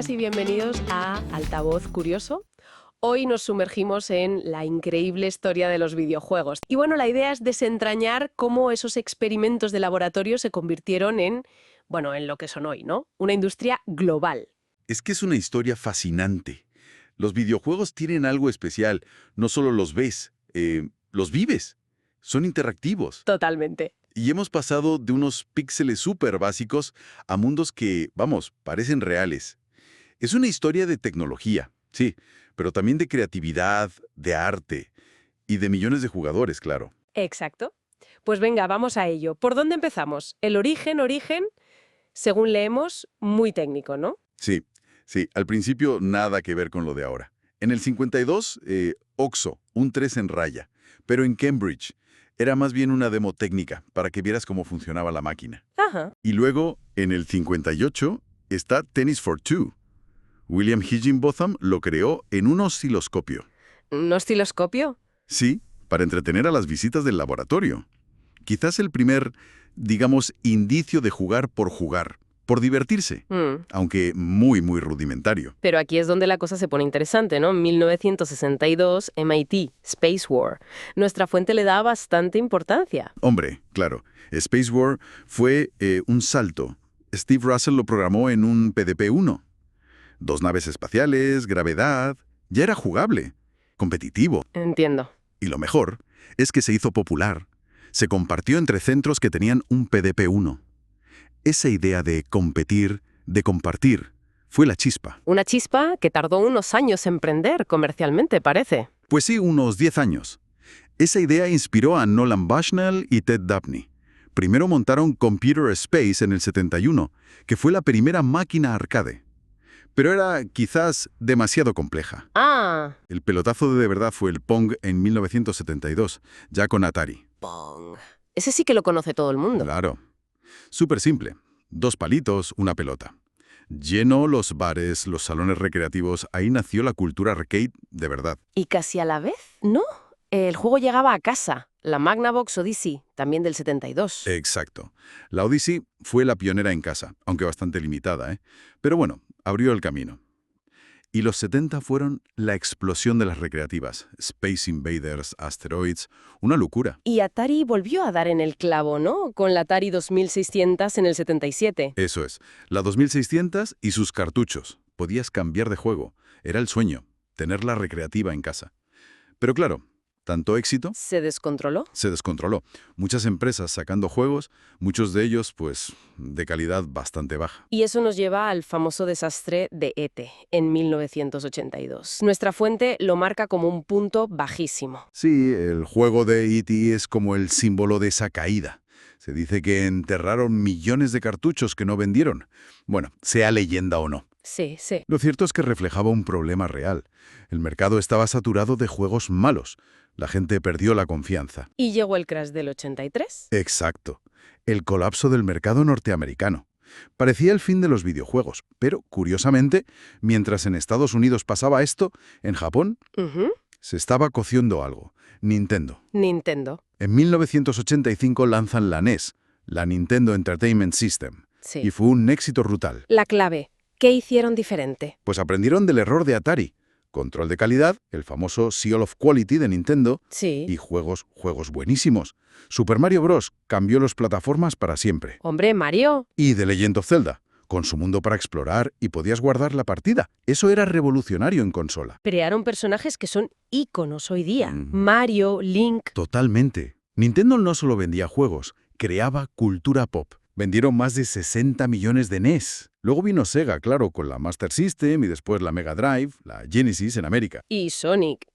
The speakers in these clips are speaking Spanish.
días y bienvenidos a Altavoz Curioso. Hoy nos sumergimos en la increíble historia de los videojuegos. Y bueno, la idea es desentrañar cómo esos experimentos de laboratorio se convirtieron en lo que son hoy, ¿no? Una industria global. Es que es una historia fascinante. Los videojuegos tienen algo especial. No solo los ves, los vives. Son interactivos. Totalmente. Y hemos pasado de unos píxeles súper básicos a mundos que, parecen reales. Es una historia de tecnología, sí, pero también de creatividad, de arte y de millones de jugadores, claro. Exacto. Pues venga, vamos a ello. ¿Por dónde empezamos? El origen, según leemos, muy técnico, ¿no? Sí, al principio nada que ver con lo de ahora. En el 52, OXO, un 3 en raya, pero en Cambridge. Era más bien una demo técnica, para que vieras cómo funcionaba la máquina. Ajá. Y luego, en el 58, está Tennis for Two. William Higginbotham lo creó en un osciloscopio. ¿Un osciloscopio? Sí, para entretener a las visitas del laboratorio. Quizás el primer, indicio de jugar, por divertirse, aunque muy, muy rudimentario. Pero aquí es donde la cosa se pone interesante, ¿no? 1962, MIT, Space War. Nuestra fuente le da bastante importancia. Hombre, claro, Space War fue un salto. Steve Russell lo programó en un PDP-1. 2 naves espaciales, gravedad. Ya era jugable, competitivo. Entiendo. Y lo mejor es que se hizo popular. Se compartió entre centros que tenían un PDP-1. Esa idea de competir, de compartir, fue la chispa. Una chispa que tardó unos años en prender comercialmente, parece. Pues sí, unos 10 años. Esa idea inspiró a Nolan Bushnell y Ted Dabney. Primero montaron Computer Space en el 71, que fue la primera máquina arcade. Pero era quizás demasiado compleja. Ah. El pelotazo de verdad fue el Pong en 1972, ya con Atari. Pong. Ese sí que lo conoce todo el mundo. Claro. Súper simple. 2 palitos, una pelota. Llenó los bares, los salones recreativos. Ahí nació la cultura arcade de verdad. Y casi a la vez, ¿no? El juego llegaba a casa. La Magnavox Odyssey, también del 72. Exacto. La Odyssey fue la pionera en casa, aunque bastante limitada, ¿eh? Pero bueno, abrió el camino. Y los 70 fueron la explosión de las recreativas. Space Invaders, Asteroids, una locura. Y Atari volvió a dar en el clavo, ¿no? Con la Atari 2600 en el 77. Eso es. La 2600 y sus cartuchos. Podías cambiar de juego. Era el sueño, tener la recreativa en casa. Pero claro, tanto éxito... ¿Se descontroló? Se descontroló. Muchas empresas sacando juegos, muchos de ellos, de calidad bastante baja. Y eso nos lleva al famoso desastre de E.T. en 1982. Nuestra fuente lo marca como un punto bajísimo. Sí, el juego de E.T. es como el símbolo de esa caída. Se dice que enterraron millones de cartuchos que no vendieron. Bueno, sea leyenda o no. Sí. Lo cierto es que reflejaba un problema real. El mercado estaba saturado de juegos malos. La gente perdió la confianza. ¿Y llegó el crash del 83? Exacto. El colapso del mercado norteamericano. Parecía el fin de los videojuegos, pero, curiosamente, mientras en Estados Unidos pasaba esto, en Japón se estaba cociendo algo. Nintendo. En 1985 lanzan la NES, la Nintendo Entertainment System, Sí. y fue un éxito brutal. La clave. ¿Qué hicieron diferente? Pues aprendieron del error de Atari. Control de calidad, el famoso Seal of Quality de Nintendo, Sí. y juegos buenísimos. Super Mario Bros. Cambió las plataformas para siempre. Hombre, Mario. Y The Legend of Zelda, con su mundo para explorar y podías guardar la partida. Eso era revolucionario en consola. Crearon personajes que son íconos hoy día. Mm. Mario, Link. Totalmente. Nintendo no solo vendía juegos, creaba cultura pop. Vendieron más de 60 millones de NES. Luego vino Sega, claro, con la Master System y después la Mega Drive, la Genesis en América. Y Sonic.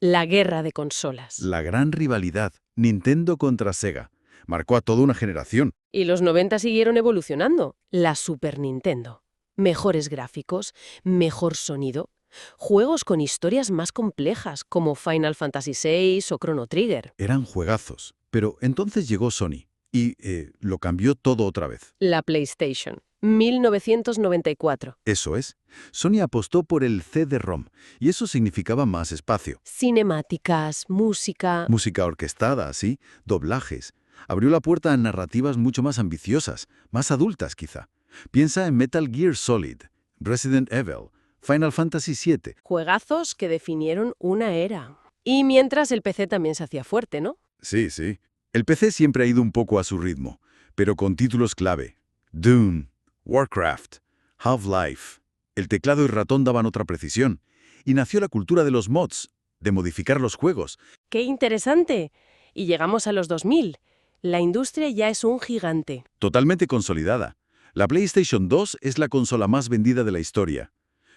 La guerra de consolas. La gran rivalidad, Nintendo contra Sega, marcó a toda una generación. Y los 90 siguieron evolucionando. La Super Nintendo. Mejores gráficos, mejor sonido. Juegos con historias más complejas, como Final Fantasy VI o Chrono Trigger. Eran juegazos. Pero entonces llegó Sony y lo cambió todo otra vez. La PlayStation. 1994. Eso es. Sony apostó por el CD-ROM y eso significaba más espacio. Cinemáticas, música. Música orquestada, sí, doblajes. Abrió la puerta a narrativas mucho más ambiciosas, más adultas quizá. Piensa en Metal Gear Solid, Resident Evil, Final Fantasy VII. Juegazos que definieron una era. Y mientras el PC también se hacía fuerte, ¿no? Sí, sí. El PC siempre ha ido un poco a su ritmo, pero con títulos clave. Dune, Warcraft, Half-Life. El teclado y ratón daban otra precisión. Y nació la cultura de los mods, de modificar los juegos. ¡Qué interesante! Y llegamos a los 2000. La industria ya es un gigante. Totalmente consolidada. La PlayStation 2 es la consola más vendida de la historia.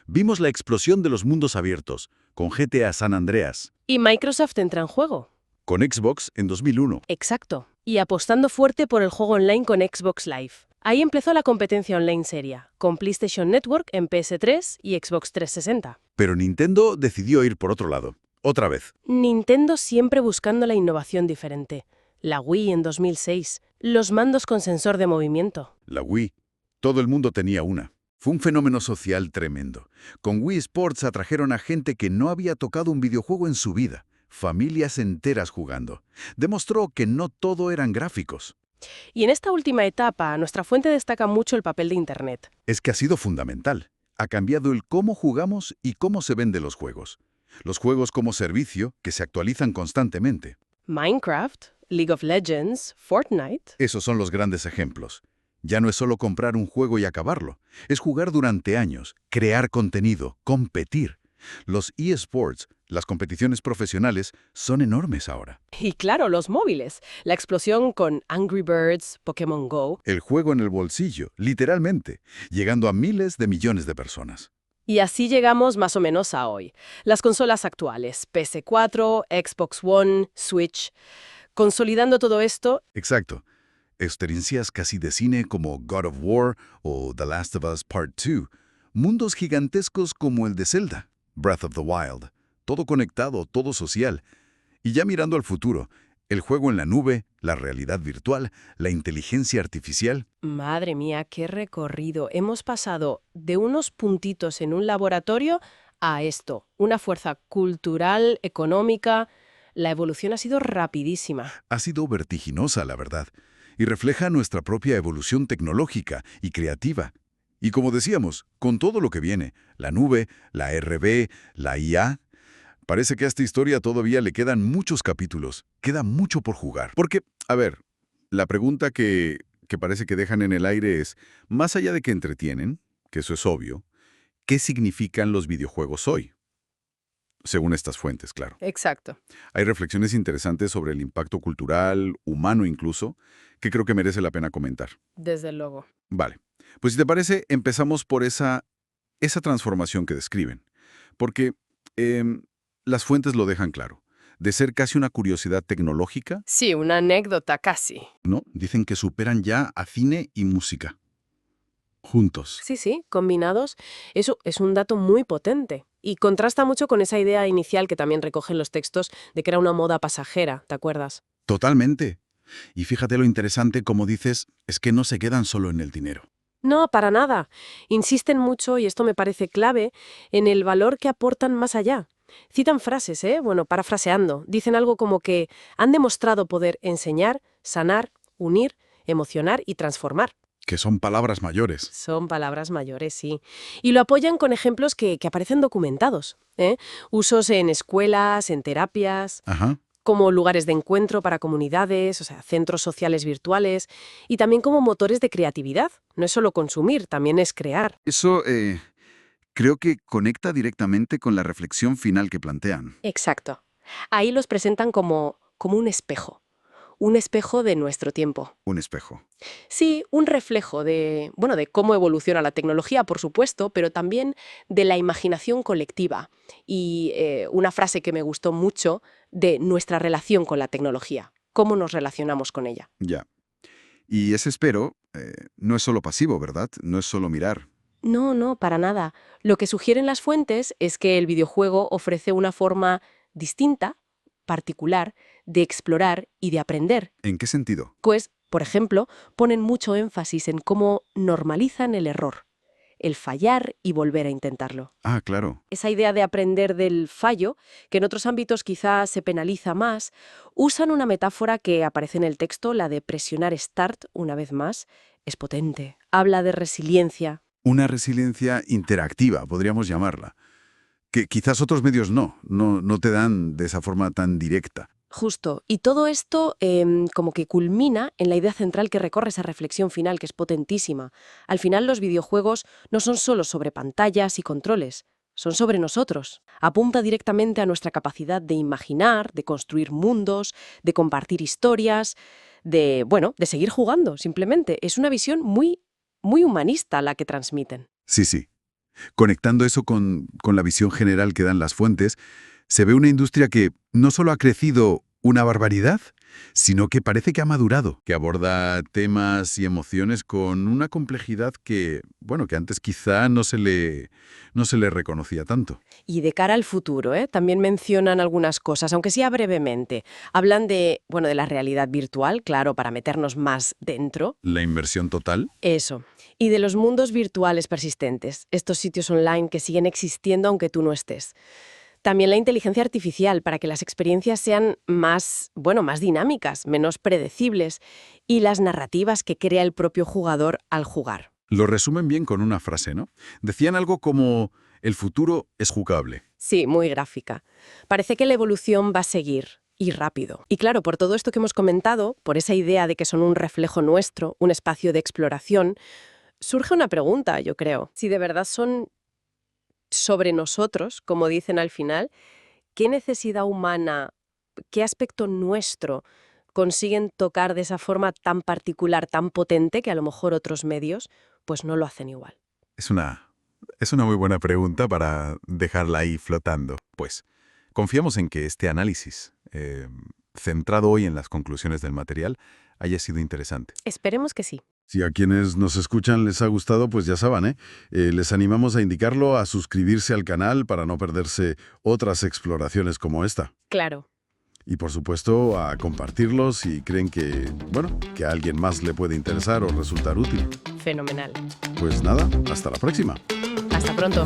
Vimos la explosión de los mundos abiertos, con GTA San Andreas. Y Microsoft entra en juego. Con Xbox en 2001. Exacto. Y apostando fuerte por el juego online con Xbox Live. Ahí empezó la competencia online seria, con PlayStation Network en PS3 y Xbox 360. Pero Nintendo decidió ir por otro lado. Otra vez. Nintendo siempre buscando la innovación diferente. La Wii en 2006. Los mandos con sensor de movimiento. La Wii. Todo el mundo tenía una. Fue un fenómeno social tremendo. Con Wii Sports atrajeron a gente que no había tocado un videojuego en su vida. Familias enteras jugando. Demostró que no todo eran gráficos. Y en esta última etapa, nuestra fuente destaca mucho el papel de Internet. Es que ha sido fundamental. Ha cambiado el cómo jugamos y cómo se venden los juegos. Los juegos como servicio, que se actualizan constantemente. Minecraft, League of Legends, Fortnite. Esos son los grandes ejemplos. Ya no es solo comprar un juego y acabarlo. Es jugar durante años, crear contenido, competir. Los eSports, las competiciones profesionales, son enormes ahora. Y claro, los móviles. La explosión con Angry Birds, Pokémon Go. El juego en el bolsillo, literalmente, llegando a miles de millones de personas. Y así llegamos más o menos a hoy. Las consolas actuales, PS4, Xbox One, Switch. Consolidando todo esto. Exacto. Experiencias casi de cine como God of War o The Last of Us Part 2. Mundos gigantescos como el de Zelda, Breath of the Wild. Todo conectado, todo social. Y ya mirando al futuro, el juego en la nube, la realidad virtual, la inteligencia artificial. Madre mía, qué recorrido. Hemos pasado de unos puntitos en un laboratorio a esto. Una fuerza cultural, económica. La evolución ha sido rapidísima. Ha sido vertiginosa, la verdad, y refleja nuestra propia evolución tecnológica y creativa. Y como decíamos, con todo lo que viene, la nube, la RB, la IA, parece que a esta historia todavía le quedan muchos capítulos, queda mucho por jugar. Porque, a ver, la pregunta que parece que dejan en el aire es, más allá de que entretienen, que eso es obvio, ¿qué significan los videojuegos hoy? Según estas fuentes, claro. Exacto. Hay reflexiones interesantes sobre el impacto cultural, humano incluso, que creo que merece la pena comentar. Desde luego. Vale, pues si te parece, empezamos por esa transformación que describen. Porque las fuentes lo dejan claro. De ser casi una curiosidad tecnológica, Sí, una anécdota casi. ¿no? Dicen que superan ya a cine y música. Juntos. Sí, combinados. Eso es un dato muy potente. Y contrasta mucho con esa idea inicial que también recogen los textos de que era una moda pasajera, ¿te acuerdas? Totalmente. Y fíjate lo interesante, como dices, es que no se quedan solo en el dinero. No, para nada. Insisten mucho, y esto me parece clave, en el valor que aportan más allá. Citan frases, bueno, parafraseando. Dicen algo como que han demostrado poder enseñar, sanar, unir, emocionar y transformar. Que son palabras mayores. Son palabras mayores, sí. Y lo apoyan con ejemplos que aparecen documentados. Usos en escuelas, en terapias, Ajá. como lugares de encuentro para comunidades, o sea, centros sociales virtuales, y también como motores de creatividad. No es solo consumir, también es crear. Eso creo que conecta directamente con la reflexión final que plantean. Exacto. Ahí los presentan como un espejo de nuestro tiempo. Un espejo. Sí, un reflejo de cómo evoluciona la tecnología, por supuesto, pero también de la imaginación colectiva. Y una frase que me gustó mucho de nuestra relación con la tecnología, cómo nos relacionamos con ella. Ya. Y ese espero no es solo pasivo, ¿verdad? No es solo mirar. No, para nada. Lo que sugieren las fuentes es que el videojuego ofrece una forma distinta, particular, de explorar y de aprender. ¿En qué sentido? Pues, por ejemplo, ponen mucho énfasis en cómo normalizan el error, el fallar y volver a intentarlo. Ah, claro. Esa idea de aprender del fallo, que en otros ámbitos quizás se penaliza más, usan una metáfora que aparece en el texto, la de presionar Start una vez más. Es potente. Habla de resiliencia. Una resiliencia interactiva, podríamos llamarla, que quizás otros medios no te dan de esa forma tan directa. Justo. Y todo esto como que culmina en la idea central que recorre esa reflexión final, que es potentísima. Al final los videojuegos no son solo sobre pantallas y controles, son sobre nosotros. Apunta directamente a nuestra capacidad de imaginar, de construir mundos, de compartir historias, de seguir jugando, simplemente. Es una visión muy, muy humanista la que transmiten. Sí. Conectando eso con la visión general que dan las fuentes, se ve una industria que no solo ha crecido una barbaridad, sino que parece que ha madurado, que aborda temas y emociones con una complejidad que antes quizá no se le reconocía tanto. Y de cara al futuro, también mencionan algunas cosas, aunque sea brevemente. Hablan de la realidad virtual, claro, para meternos más dentro. La inmersión total. Eso. Y de los mundos virtuales persistentes, estos sitios online que siguen existiendo aunque tú no estés. También la inteligencia artificial para que las experiencias sean más dinámicas, menos predecibles, y las narrativas que crea el propio jugador al jugar. Lo resumen bien con una frase, ¿no? Decían algo como, el futuro es jugable. Sí, muy gráfica. Parece que la evolución va a seguir, y rápido. Y claro, por todo esto que hemos comentado, por esa idea de que son un reflejo nuestro, un espacio de exploración, surge una pregunta, yo creo. Si de verdad son sobre nosotros, como dicen al final, ¿qué necesidad humana, qué aspecto nuestro consiguen tocar de esa forma tan particular, tan potente, que a lo mejor otros medios pues no lo hacen igual? Es una muy buena pregunta para dejarla ahí flotando. Pues confiamos en que este análisis, centrado hoy en las conclusiones del material, haya sido interesante. Esperemos que sí. Si a quienes nos escuchan les ha gustado, pues ya saben, les animamos a indicarlo, a suscribirse al canal para no perderse otras exploraciones como esta. Claro. Y por supuesto a compartirlos si creen que a alguien más le puede interesar o resultar útil. Fenomenal. Pues nada, hasta la próxima. Hasta pronto.